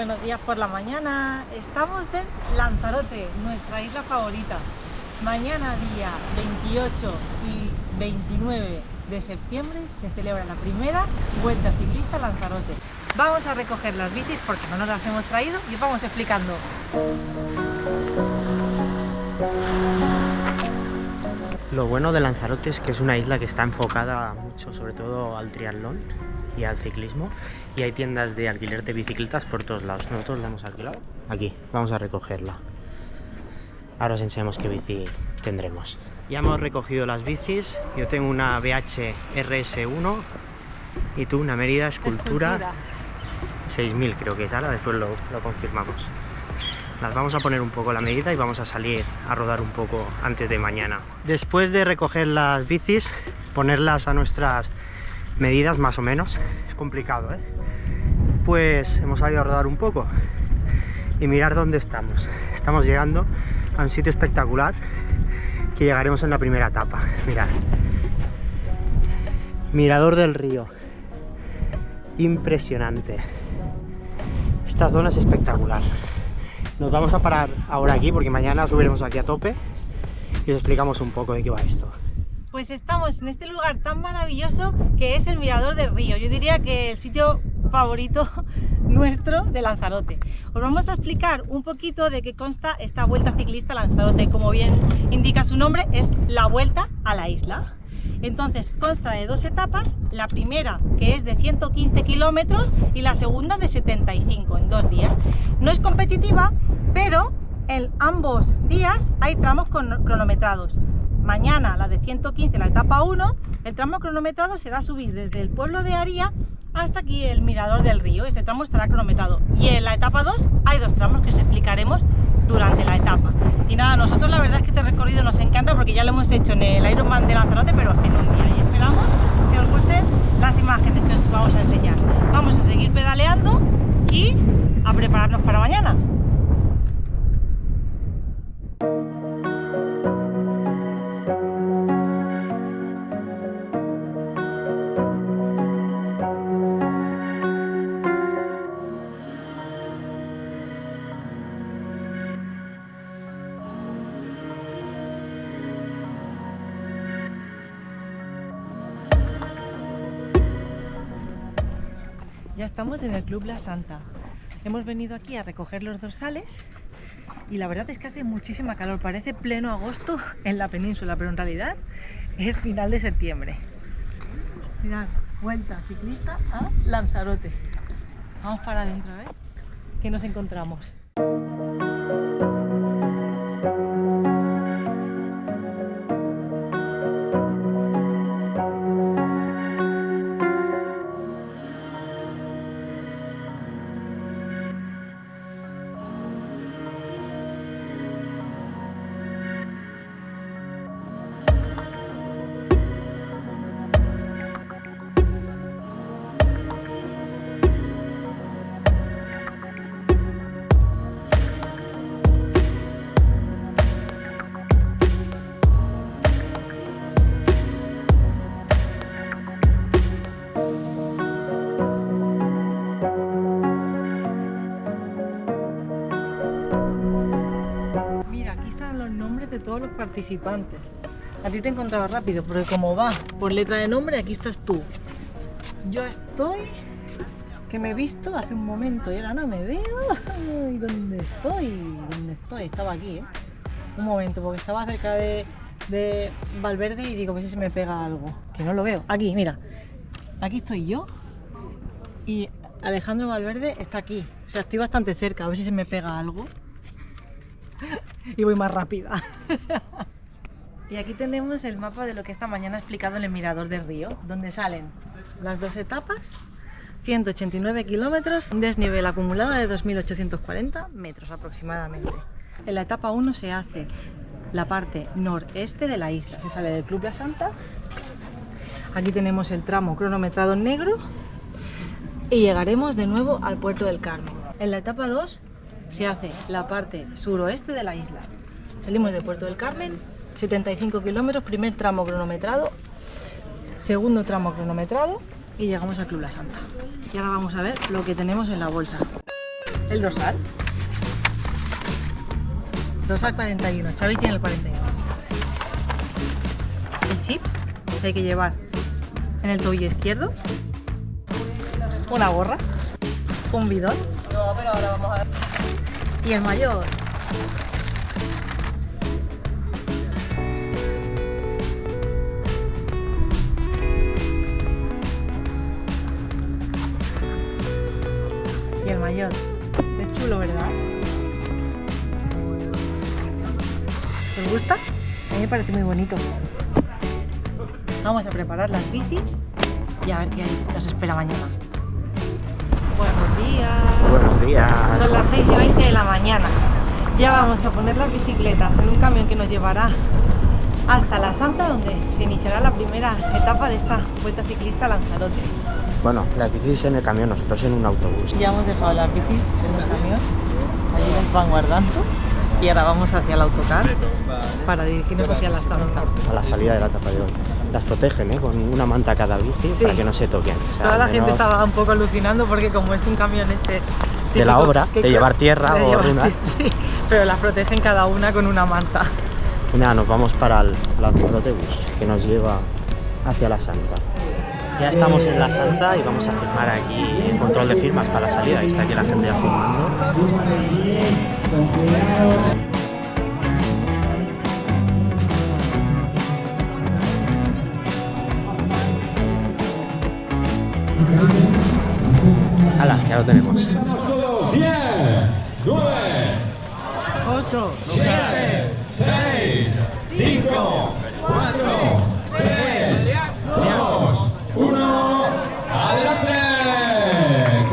Buenos días por la mañana. Estamos en Lanzarote, nuestra isla favorita. Mañana, día 28 y 29 de septiembre, se celebra la primera Vuelta Ciclista a Lanzarote. Vamos a recoger las bicis porque no nos las hemos traído y os vamos explicando. Lo bueno de Lanzarote es que es una isla que está enfocada mucho, sobre todo al triatlón y al ciclismo, y hay tiendas de alquiler de bicicletas por todos lados. Nosotros la hemos alquilado aquí, vamos a recogerla. Ahora os enseñamos qué bici tendremos. Ya hemos recogido las bicis. Yo tengo una BH RS1 y tú una Mérida Escultura 6000, creo que es. Ahora después lo confirmamos. Las vamos a poner un poco la medida y vamos a salir a rodar un poco antes de mañana. Después de recoger las bicis, ponerlas a nuestras medidas más o menos, es complicado, pues hemos salido a rodar un poco y mirar dónde estamos. Estamos llegando a un sitio espectacular que llegaremos en la primera etapa. Mirad, Mirador del Río, impresionante. Esta zona es espectacular. Nos vamos a parar ahora aquí porque mañana subiremos aquí a tope y os explicamos un poco de qué va esto. Pues estamos en este lugar tan maravilloso que es el Mirador del Río. Yo diría que el sitio favorito nuestro de Lanzarote. Os vamos a explicar un poquito de qué consta esta Vuelta Ciclista a Lanzarote. Como bien indica su nombre, es la vuelta a la isla. Entonces consta de dos etapas, la primera que es de 115 kilómetros y la segunda de 75 en 2 días. No es competitiva, pero en ambos días hay tramos cronometrados. Mañana, la de 115, la etapa 1, el tramo cronometrado será subir desde el pueblo de Aría hasta aquí el Mirador del Río. Este tramo estará cronometrado. Y en la etapa 2 hay 2 tramos que os explicaremos durante la etapa. Y nada, nosotros la verdad es que este recorrido nos encanta porque ya lo hemos hecho en el Ironman de Lanzarote, pero en un día. Y esperamos que os gusten las imágenes que os vamos a enseñar. Vamos a seguir pedaleando y a prepararnos para mañana. Ya estamos en el Club La Santa. Hemos venido aquí a recoger los dorsales y la verdad es que hace muchísima calor. Parece pleno agosto en la península, pero en realidad es final de septiembre. Mirad, Vuelta Ciclista a Lanzarote. Vamos para adentro a ver qué nos encontramos. De todos los participantes. A ti te he encontrado rápido porque como va por letra de nombre, aquí estás tú. Yo estoy que me he visto hace un momento y ahora no me veo. ¿Y dónde estoy? ¿Dónde estoy? Estaba aquí, un momento, porque estaba cerca de Valverde y digo, a ver si se me pega algo, que no lo veo. Aquí, mira, aquí estoy yo y Alejandro Valverde está aquí, o sea, estoy bastante cerca, a ver si se me pega algo. Y voy más rápida. Y aquí tenemos el mapa de lo que esta mañana he explicado en el Mirador del Río, donde salen las 2 etapas, 189 kilómetros, un desnivel acumulado de 2.840 metros aproximadamente. En la etapa 1 se hace la parte noreste de la isla, se sale del Club La Santa. Aquí tenemos el tramo cronometrado en negro y llegaremos de nuevo al Puerto del Carmen. En la etapa 2 se hace la parte suroeste de la isla. Salimos de Puerto del Carmen, 75 kilómetros, primer tramo cronometrado, segundo tramo cronometrado y llegamos al Club La Santa. Y ahora vamos a ver lo que tenemos en la bolsa. El dorsal. Dorsal 41, Xavi tiene el 42. El chip que hay que llevar en el tobillo izquierdo. Una gorra. Un bidón. No, pero ahora vamos a ver. Y el mayor. Y el mayor. Es chulo, ¿verdad? ¿Te gusta? A mí me parece muy bonito. Vamos a preparar las bicis y a ver qué nos espera mañana. Buenos días. Buenos días. Son las 6:20 de la mañana. Ya vamos a poner las bicicletas en un camión que nos llevará hasta La Santa, donde se iniciará la primera etapa de esta Vuelta Ciclista a Lanzarote. Bueno, las bicis en el camión, nosotros en un autobús. Ya hemos dejado las bicis en el camión, allí las van guardando y ahora vamos hacia el autocar para dirigirnos hacia La Santa. A la salida de la etapa de hoy. Las protegen, con una manta cada bici, Sí. para que no se toquen. O sea, Toda la al gente menos estaba un poco alucinando porque como es un camión de típico la obra, que- de llevar tierra de o llevar arruinar. sí, pero las protegen cada una con una manta. Y nada, nos vamos para el Lanzarote Bus, que nos lleva hacia La Santa. Ya estamos en La Santa y vamos a firmar aquí el control de firmas para la salida. Ahí está aquí la gente ya firmando. ¡Hala! Ya lo tenemos. 10, 9, 8, 7, 6, 5, 4, 3, 2, 1. ¡Adelante!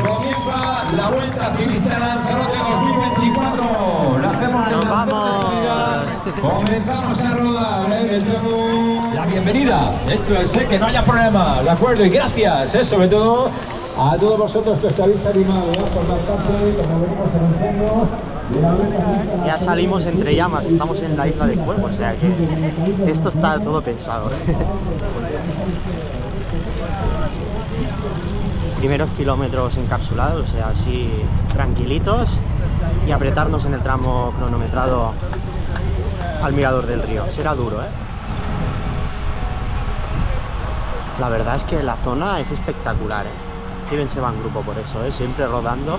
Comienza la Vuelta Ciclista Lanzarote 2024. La hacemos ¡Nos en vamos! Comenzamos a rodar, La bienvenida. Esto es, que no haya problema. De acuerdo, y gracias, sobre todo a todos vosotros que os habéis animado por bastante, como venimos anunciando. Ya salimos entre llamas, estamos en la isla de Fuego, o sea que esto está todo pensado. Primeros kilómetros encapsulados, o sea, así tranquilitos, y apretarnos en el tramo cronometrado al mirador del río. Será duro, ¿eh? La verdad es que la zona es espectacular, ¿eh? Steven se va en grupo por eso, ¿eh? Siempre rodando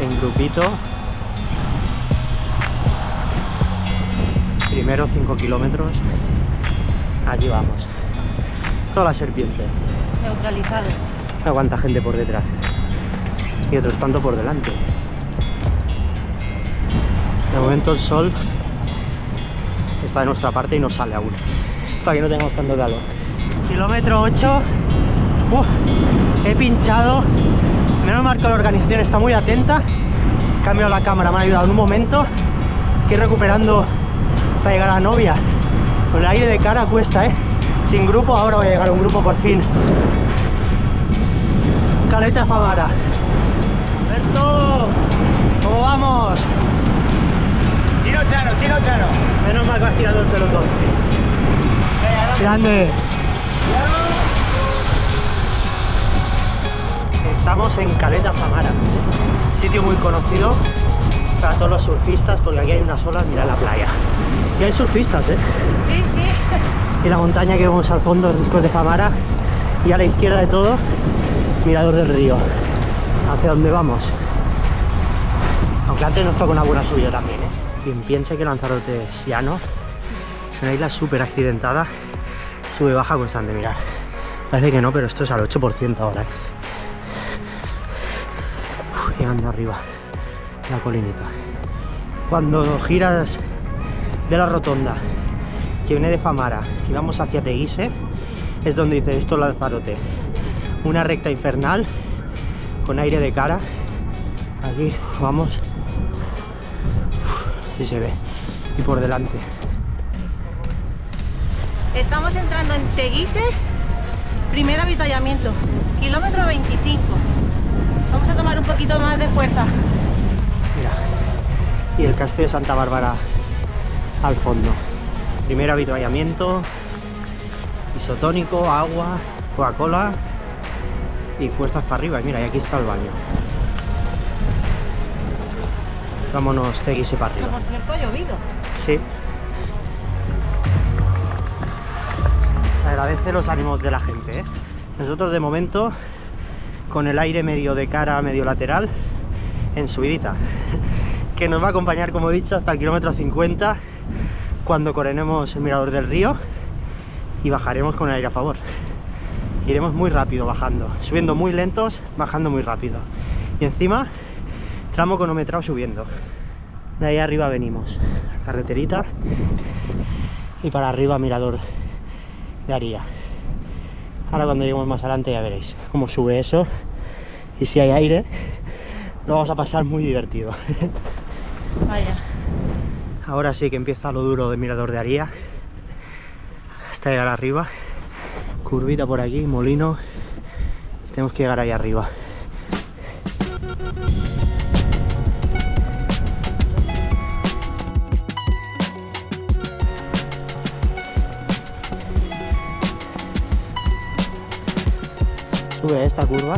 en grupito. Primeros 5 kilómetros, aquí vamos. Toda la serpiente. Neutralizados. No aguanta gente por detrás y otros tanto por delante. De momento el sol está de nuestra parte y no sale aún, para que no tengamos tanto calor. Kilómetro 8. He pinchado. Menos mal que la organización está muy atenta. He cambiado la cámara, me ha ayudado en un momento. Que ir recuperando para llegar a la novia. Con el aire de cara cuesta, sin grupo. Ahora voy a llegar a un grupo por fin. Caleta Famara. Alberto, ¿cómo vamos? Chino Chano. Menos mal que has tirado el pelotón. Grande. Estamos en Caleta Famara, sitio muy conocido para todos los surfistas, porque aquí hay unas olas, mira la playa. Y hay surfistas, Sí, sí. Y la montaña que vemos al fondo, Riscos de Famara, y a la izquierda de todo, mirador del río. ¿Hacia dónde vamos? Aunque antes nos toca una buena subida también, Quien piense que Lanzarote es llano, es una isla súper accidentada, sube baja constante, mirad. Parece que no, pero esto es al 8% ahora, Llegando arriba, la colinita. Cuando giras de la rotonda que viene de Famara y vamos hacia Teguise, es donde dice esto Lanzarote. Una recta infernal con aire de cara. Aquí vamos. Y se ve. Y por delante. Estamos entrando en Teguise, primer avituallamiento, kilómetro 25. Vamos a tomar un poquito más de fuerza. Mira. Y el castillo de Santa Bárbara al fondo. Primer avituallamiento. Isotónico, agua, Coca-Cola y fuerzas para arriba. Y mira, y aquí está el baño. Vámonos TX para Que arriba. por cierto ha llovido. Sí. Se agradece los ánimos de la gente, ¿eh? Nosotros de momento con el aire medio de cara, medio lateral, en subidita, que nos va a acompañar, como he dicho, hasta el kilómetro 50, cuando coronemos el Mirador del Río y bajaremos con el aire a favor. Iremos muy rápido bajando, subiendo muy lentos, bajando muy rápido. Y encima, tramo cronometrado subiendo. De ahí arriba venimos, carreterita, y para arriba Mirador de Aría. Ahora cuando lleguemos más adelante ya veréis cómo sube eso, y si hay aire lo vamos a pasar muy divertido. Vaya. Ahora sí que empieza lo duro del Mirador de Aría, hasta llegar arriba, curvita por aquí, molino, tenemos que llegar ahí arriba. Sube esta curva.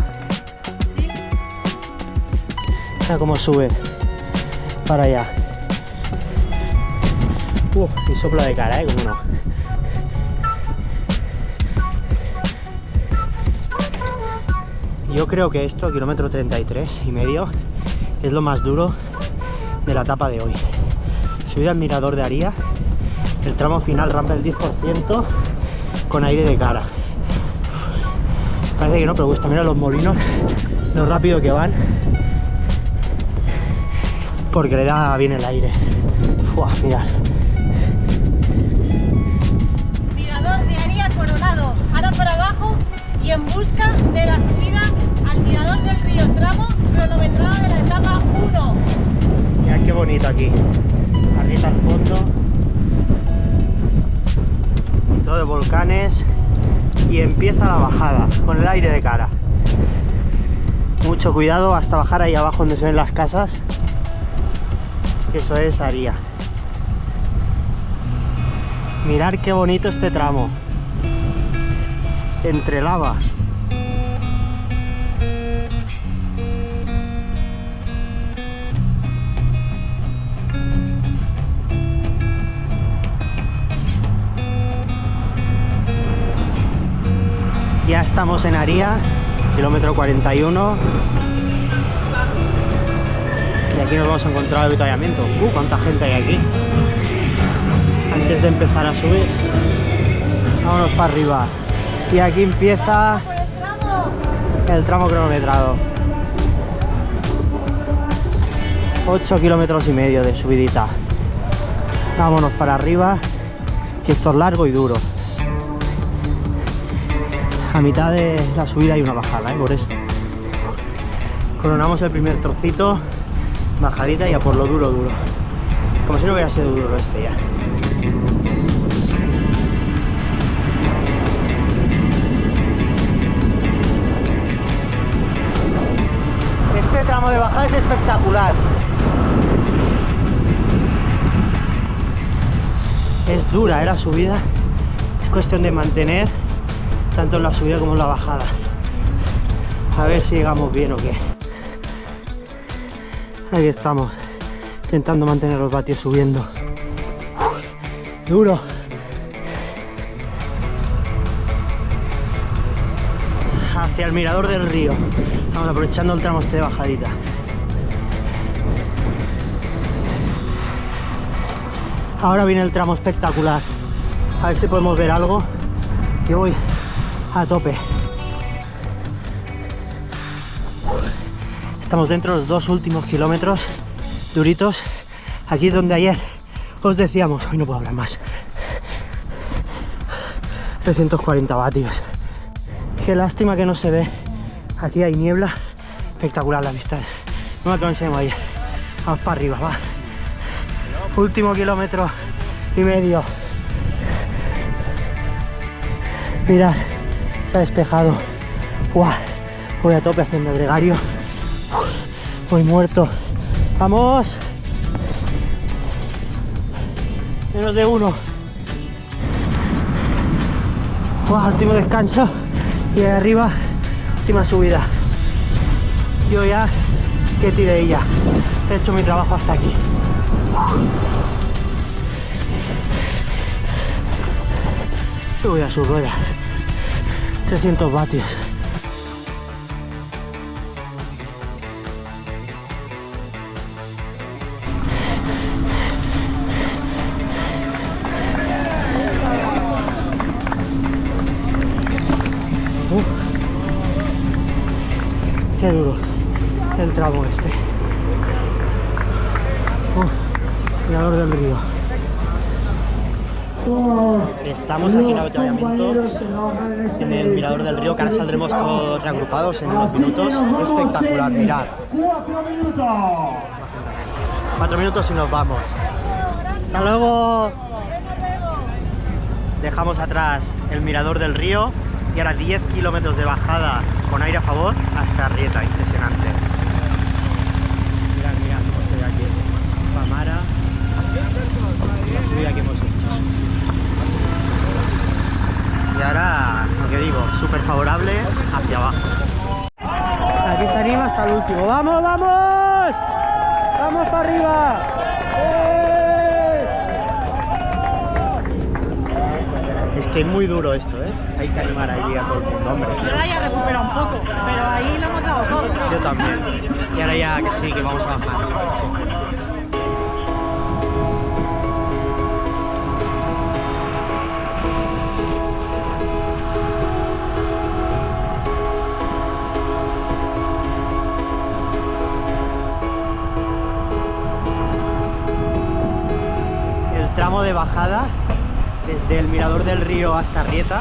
Mira cómo sube para allá. Y sopla de cara, como no. Yo creo que esto, kilómetro 33 y medio, es lo más duro de la etapa de hoy. Subida al Mirador de Aría, el tramo final rampa el 10% con aire de cara. Parece que no, pero cuesta. Mira los molinos, lo rápido que van, porque le da bien el aire. Mirad. Mirador de Aría coronado. Ahora para abajo y en busca de la subida al Mirador del Río, tramo cronometrado de la etapa 1. Mirad qué bonito aquí. Arriba al fondo. Y todo de volcanes. Y empieza la bajada con el aire de cara. Mucho cuidado hasta bajar ahí abajo donde se ven las casas, que eso es Aría. Mirad qué bonito este tramo entre lava. Ya estamos en Aría, kilómetro 41. Y aquí nos vamos a encontrar el avituallamiento. Cuánta gente hay aquí. Antes de empezar a subir, vámonos para arriba. Y aquí empieza el tramo cronometrado. 8 kilómetros y medio de subidita. Vámonos para arriba, que esto es largo y duro. A mitad de la subida hay una bajada, por eso. Coronamos el primer trocito, bajadita y a por lo duro, duro. Como si no hubiera sido duro este ya. Este tramo de bajada es espectacular. Es dura, la subida. Es cuestión de mantener tanto en la subida como en la bajada. A ver si llegamos bien o qué. Ahí estamos, intentando mantener los vatios subiendo. Duro. Hacia el Mirador del Río. Vamos aprovechando el tramo este de bajadita. Ahora viene el tramo espectacular. A ver si podemos ver algo. Yo voy a tope. Estamos dentro de los 2 últimos kilómetros duritos. Aquí es donde ayer os decíamos, hoy no puedo hablar más, 340 vatios. Qué lástima que no se ve. Aquí hay niebla. Espectacular la vista. No me lo enseñamos ayer. Vamos para arriba, va. Último kilómetro y medio. Mirad, se ha despejado. ¡Buah! Voy a tope haciendo gregario. Voy muerto. ¡Vamos! Menos de uno. ¡Buah! Último descanso. Y ahí arriba, última subida. Yo ya Qué tirilla. He hecho mi trabajo hasta aquí. Voy a su rueda. 300 vatios. Qué duro el tramo este. Mirador del río. Estamos aquí en avituallamiento en el Mirador del Río, que ahora saldremos todos reagrupados en unos minutos. Espectacular, mirad. 4 minutos y nos vamos. ¡Hasta luego! Dejamos atrás el Mirador del Río y ahora 10 kilómetros de bajada con aire a favor hasta Arrieta. Impresionante. Mirad, mirad cómo se ve aquí Famara, la subida que hemos hecho. Y ahora, lo que digo, súper favorable hacia abajo. Aquí se anima hasta el último. ¡Vamos, vamos! ¡Vamos para arriba! Es que es muy duro esto, ¿eh? Hay que animar allí a todo el mundo, hombre. Ahora ya recupera un poco, pero ahí lo hemos dado todo. Yo también. Y ahora ya que sí, que vamos a bajar. El tramo de bajada desde el Mirador del Río hasta Arrieta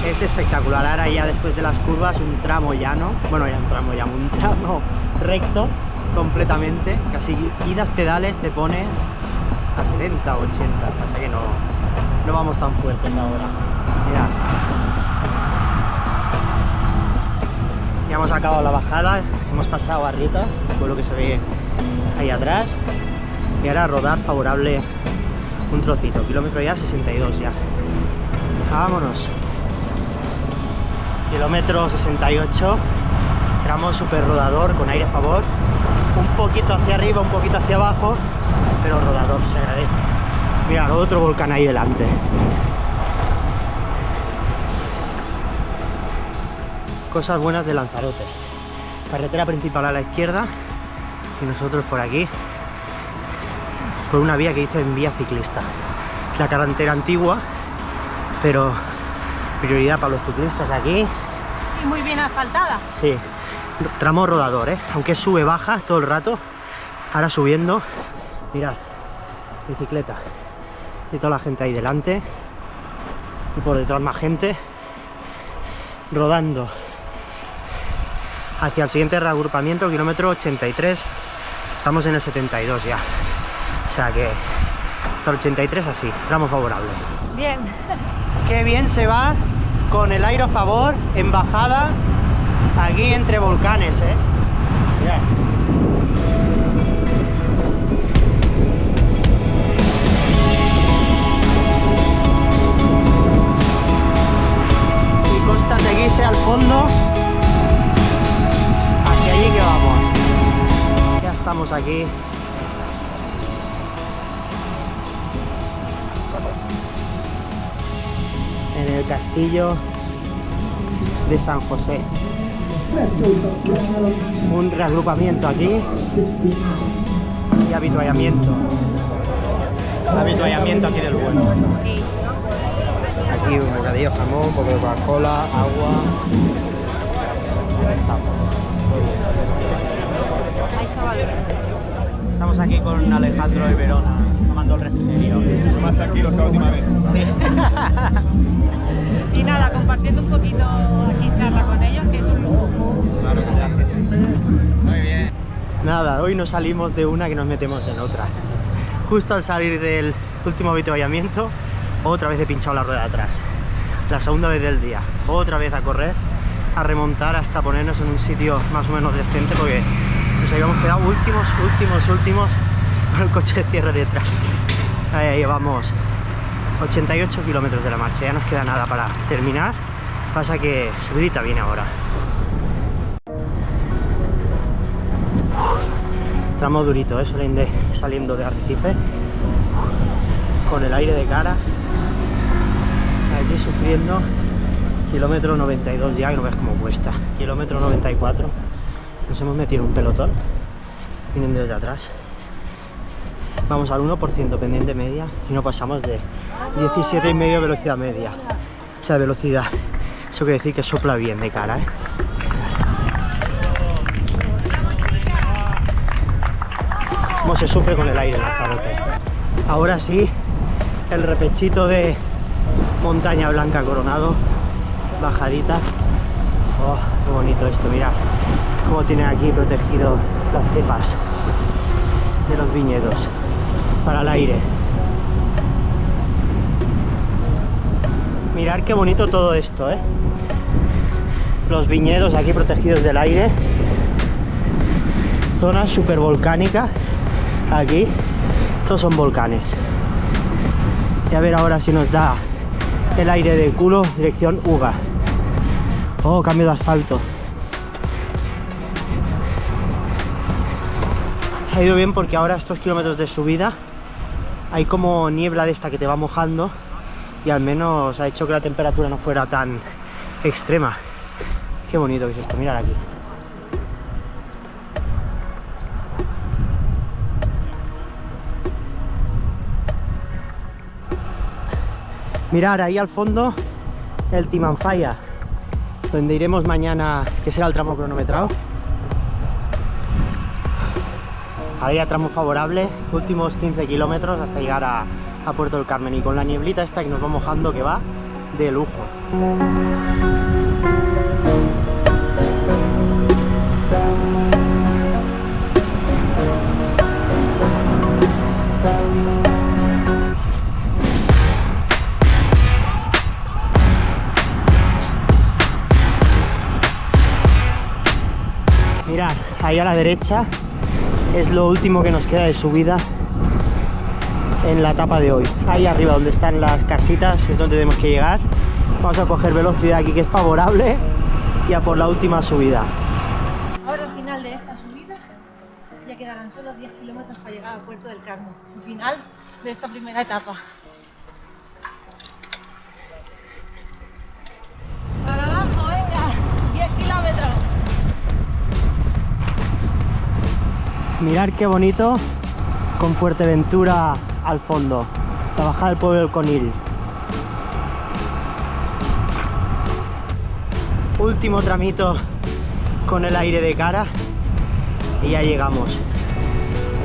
es espectacular. Ahora ya después de las curvas un tramo llano, bueno, ya un tramo llano, un tramo recto completamente, casi idas pedales te pones a 70 o 80, pasa que no vamos tan fuertes ahora. Mirad. Ya hemos acabado la bajada, hemos pasado a Arrieta, por lo que se ve ahí atrás, y ahora rodar favorable un trocito, kilómetro ya 62 ya. Vámonos. Kilómetro 68, tramo super rodador con aire a favor, un poquito hacia arriba, un poquito hacia abajo, pero rodador, se agradece. Mira, otro volcán ahí delante. Cosas buenas de Lanzarote. Carretera principal a la izquierda y nosotros por aquí, por una vía que dicen vía ciclista. La carretera antigua, pero prioridad para los ciclistas aquí. Y muy bien asfaltada. Sí, tramo rodador, aunque sube, baja todo el rato. Ahora subiendo, mirad, bicicleta. Y toda la gente ahí delante. Y por detrás más gente. Rodando. Hacia el siguiente reagrupamiento, kilómetro 83. Estamos en el 72 ya. O sea que hasta el 83 así, tramo favorable. Bien. Qué bien se va con el aire a favor en bajada aquí entre volcanes, Mirad. Y consta seguirse al fondo hacia allí que vamos. Ya estamos aquí. En el castillo de San José. Un reagrupamiento aquí y avituallamiento. Avituallamiento aquí del bueno. Sí. Aquí un bocadillo, jamón, un poco de Coca-Cola, agua. Ahí estamos. Ahí estaba bien. Estamos aquí con Alejandro de Verona, tomando el refrigerio. Más tranquilos que la última vez. Sí. Y nada, compartiendo un poquito aquí charla con ellos, que es un lujo. Claro que Gracias, sí. Muy bien. Nada, hoy nos salimos de una que nos metemos en otra. Justo al salir del último avituallamiento, otra vez he pinchado la rueda de atrás. La segunda vez del día. Otra vez a correr, a remontar hasta ponernos en un sitio más o menos decente, porque nos habíamos quedado últimos con el coche de cierre detrás. Ahí llevamos 88 kilómetros de la marcha, ya nos queda nada para terminar. Pasa que subidita viene ahora. Tramo durito, saliendo de Arrecife, con el aire de cara, aquí sufriendo. Kilómetro 92 ya, que no ves cómo cuesta. Kilómetro 94. Nos hemos metido en un pelotón, viniendo desde atrás. Vamos al 1% pendiente media y no pasamos de 17,5 velocidad media. O sea, velocidad. Eso quiere decir que sopla bien de cara, ¿eh? Cómo se sufre con el aire en Lanzarote. Ahora sí, el repechito de Montaña Blanca Coronado, bajadita. Oh, qué bonito esto, mirad cómo tienen aquí protegido las cepas de los viñedos para el aire. Mirad qué bonito todo esto, ¿eh? Los viñedos aquí protegidos del aire. Zona super volcánica. Aquí, estos son volcanes. Y a ver ahora si nos da el aire de culo, dirección Uga. Oh, cambio de asfalto. Ha ido bien porque ahora estos kilómetros de subida hay como niebla de esta que te va mojando y al menos ha hecho que la temperatura no fuera tan extrema. Qué bonito que es esto, mirad aquí. Mirad ahí al fondo el Timanfaya, donde iremos mañana, que será el tramo cronometrado. Ahí a tramo favorable, últimos 15 kilómetros hasta llegar a Puerto del Carmen, y con la nieblita esta que nos va mojando, que va de lujo. Mirad, ahí a la derecha es lo último que nos queda de subida en la etapa de hoy. Ahí arriba donde están las casitas es donde tenemos que llegar. Vamos a coger velocidad aquí, que es favorable, y a por la última subida. Ahora al final de esta subida ya quedarán solo 10 kilómetros para llegar a Puerto del Carmen. El final de esta primera etapa. Para abajo, venga, 10 kilómetros. Mirad qué bonito, con Fuerteventura al fondo, la bajada del pueblo del Conil. Último tramito con el aire de cara y ya llegamos.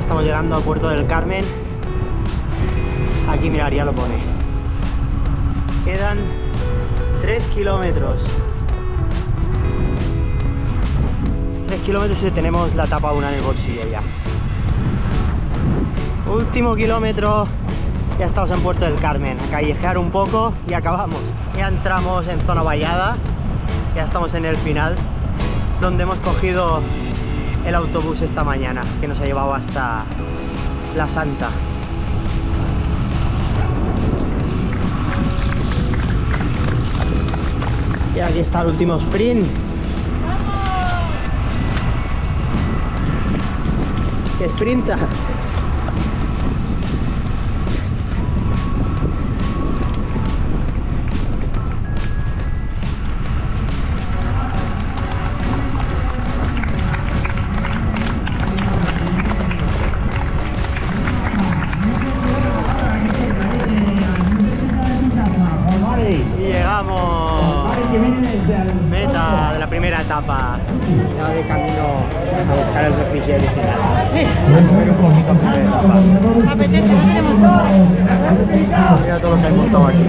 Estamos llegando a Puerto del Carmen. Aquí mirad, ya lo pone. Quedan 3 kilómetros. 3 kilómetros y tenemos la etapa 1 en el bolsillo ya. Último kilómetro, ya estamos en Puerto del Carmen. A callejear un poco y acabamos. Ya entramos en zona vallada, ya estamos en el final, donde hemos cogido el autobús esta mañana, que nos ha llevado hasta La Santa. Y aquí está el último sprint. ¡Que sprinta! Y llegamos. Meta de la primera etapa. Ya de camino a buscar el refrigerio final. Me apetece, no tenemos todo. Mira todo lo que hay montado aquí.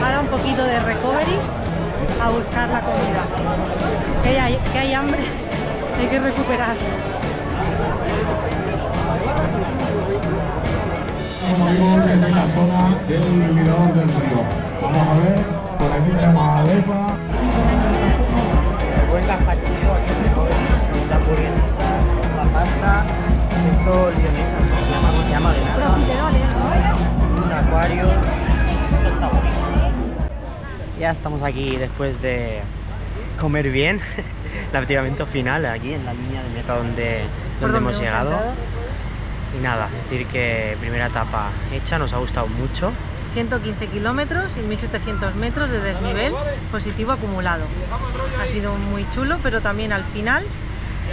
Ahora un poquito de recovery a buscar la comida. Que hay hambre, hay que recuperar. En la zona del Mirador del Río. Vamos a ver, por aquí tenemos a Alepa. El buen gazpachuelo aquí en recovery, la hamburguesita, la pasta, esto lionesa, ¿no? ¿Cómo se llama? De nada. Un acuario. Esto está bonito. Ya estamos aquí después de comer bien. El avituallamiento final aquí en la línea de meta donde hemos llegado. Y nada, decir que primera etapa hecha, nos ha gustado mucho. 115 kilómetros y 1700 metros de desnivel positivo acumulado. Ha sido muy chulo, pero también al final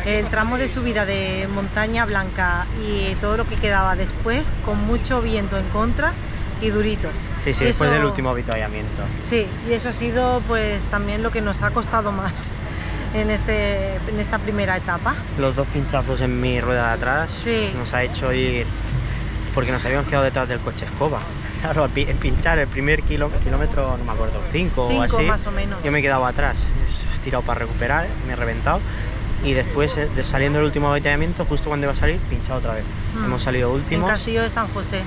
el tramo de subida de Montaña Blanca y todo lo que quedaba después, con mucho viento en contra y durito. Sí, sí, después del último avituallamiento. Sí, y eso ha sido pues también lo que nos ha costado más en esta primera etapa. Los 2 pinchazos en mi rueda de atrás sí. Nos ha hecho ir, porque nos habíamos quedado detrás del coche escoba. Claro, en pinchar el primer kilómetro, no me acuerdo, 5 o así, más o menos. Yo me he quedado atrás, he tirado para recuperar, me he reventado. Y después, saliendo del último avituallamiento, justo cuando iba a salir, pinchado otra vez. Hemos salido últimos. En Castillo de San José.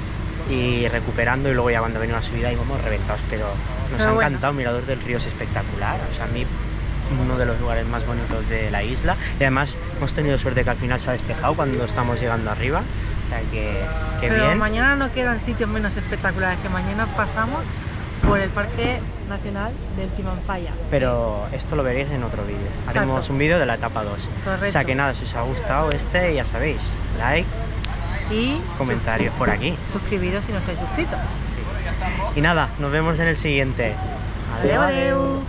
Y recuperando, y luego ya cuando venía la subida íbamos reventados, pero nos ha encantado. El mirador del río es espectacular, o sea, a mí uno de los lugares más bonitos de la isla, y además hemos tenido suerte que al final se ha despejado cuando estamos llegando arriba, o sea que pero bien. Mañana no quedan sitios menos espectaculares, que mañana pasamos por el Parque Nacional del Timanfaya. Pero esto lo veréis en otro vídeo. Haremos un vídeo de la etapa 2. Correcto. O sea que nada, si os ha gustado ya sabéis, like y comentarios por aquí. Suscribiros si no estáis suscritos. Sí. Y nada, nos vemos en el siguiente. Adeu, adeu.